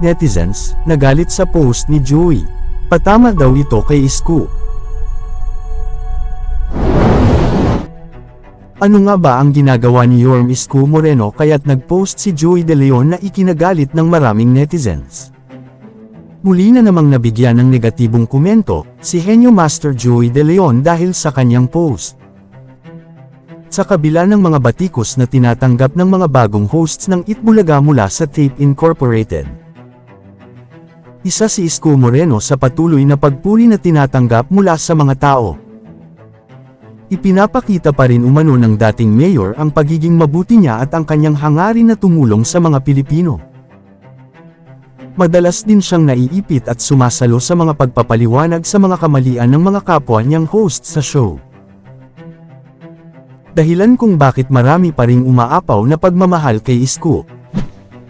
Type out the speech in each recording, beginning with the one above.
netizens, nagalit sa post ni Joey. Patama daw ito kay Isko. Ano nga ba ang ginagawa ni Yorme Isko Moreno kaya't nag-post si Joey De Leon na ikinagalit ng maraming netizens? Muli na namang nabigyan ng negatibong komento, si Henyo Master Joey De Leon dahil sa kanyang post. Sa kabila ng mga batikos na tinatanggap ng mga bagong hosts ng Itbulaga mula sa Tape Incorporated. Isa si Isko Moreno sa patuloy na pagpuri na tinatanggap mula sa mga tao. Ipinapakita pa rin umano ng dating mayor ang pagiging mabuti niya at ang kanyang hangarin na tumulong sa mga Pilipino. Madalas din siyang naiipit at sumasalo sa mga pagpapaliwanag sa mga kamalian ng mga kapwa niyang host sa show. Dahilan kung bakit marami pa ring umaapaw na pagmamahal kay Isko.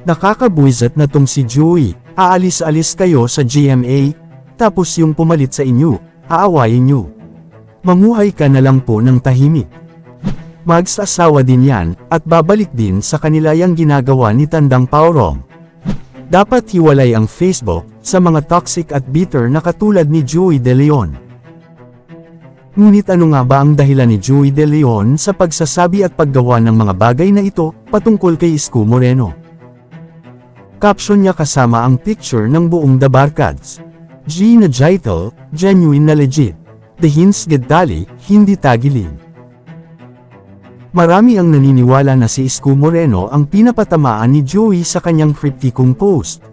Nakakabuwisit na tong si Joey, aalis-alis kayo sa GMA, tapos yung pumalit sa inyo, aawayin nyo. Mamuhay ka na lang po ng tahimik. Magsasawa din yan, at babalik din sa kanila yung ginagawa ni Tandang Paurong. Dapat hiwalay ang Facebook sa mga toxic at bitter na katulad ni Joey De Leon. Ngunit ano nga ba ang dahilan ni Joey De Leon sa pagsasabi at paggawa ng mga bagay na ito patungkol kay Isko Moreno? Caption niya kasama ang picture ng buong The Barkads. G na Jitel, genuine na legit. The hints gedali, hindi tagilid. Marami ang naniniwala na si Isko Moreno ang pinapatamaan ni Joey sa kanyang kriptikong post.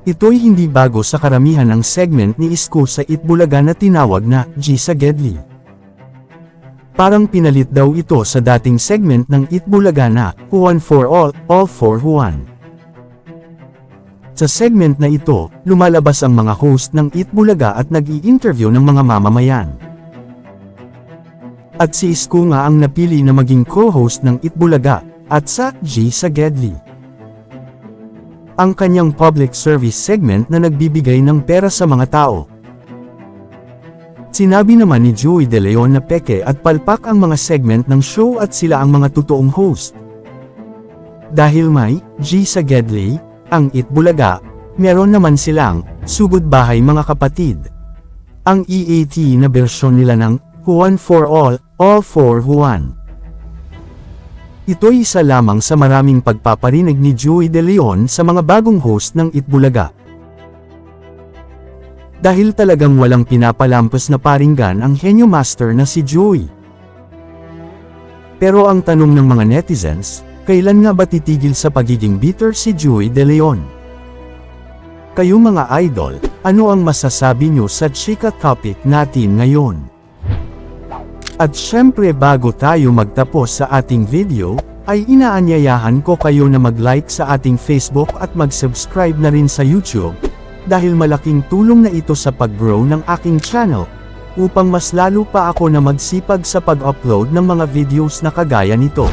Ito'y hindi bago sa karamihan ng segment ni Isko sa Itbulaga na tinawag na G sa Gedli. Parang pinalit daw ito sa dating segment ng Itbulaga na One for All for One. Sa segment na ito, lumalabas ang mga host ng Itbulaga at nag-i-interview ng mga mamamayan. At si Isko nga ang napili na maging co-host ng Itbulaga, at sa G sa Gedli. Ang kanyang public service segment na nagbibigay ng pera sa mga tao. Sinabi naman ni Joey De Leon na peke at palpak ang mga segment ng show at sila ang mga totoong host. Dahil may G sa Gedli, ang Itbulaga, meron naman silang Sugod Bahay Mga Kapatid. Ang EAT na bersyon nila ng One for All for One. Ito'y isa lamang sa maraming pagpaparinig ni Joey De Leon sa mga bagong host ng Itbulaga. Dahil talagang walang pinapalampas na paringgan ang Henyo Master na si Joey. Pero ang tanong ng mga netizens, kailan nga ba titigil sa pagiging bitter si Joey De Leon? Kayo mga idol, ano ang masasabi nyo sa chika topic natin ngayon? At syempre bago tayo magtapos sa ating video, ay inaanyayahan ko kayo na mag-like sa ating Facebook at mag-subscribe na rin sa YouTube, dahil malaking tulong na ito sa pag-grow ng aking channel, upang mas lalo pa ako na magsipag sa pag-upload ng mga videos na kagaya nito.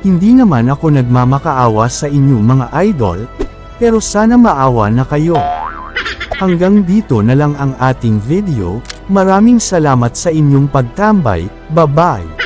Hindi naman ako nagmamakaawa sa inyo mga idol, pero sana maawa na kayo. Hanggang dito na lang ang ating video. Maraming salamat sa inyong pagtambay, bye-bye!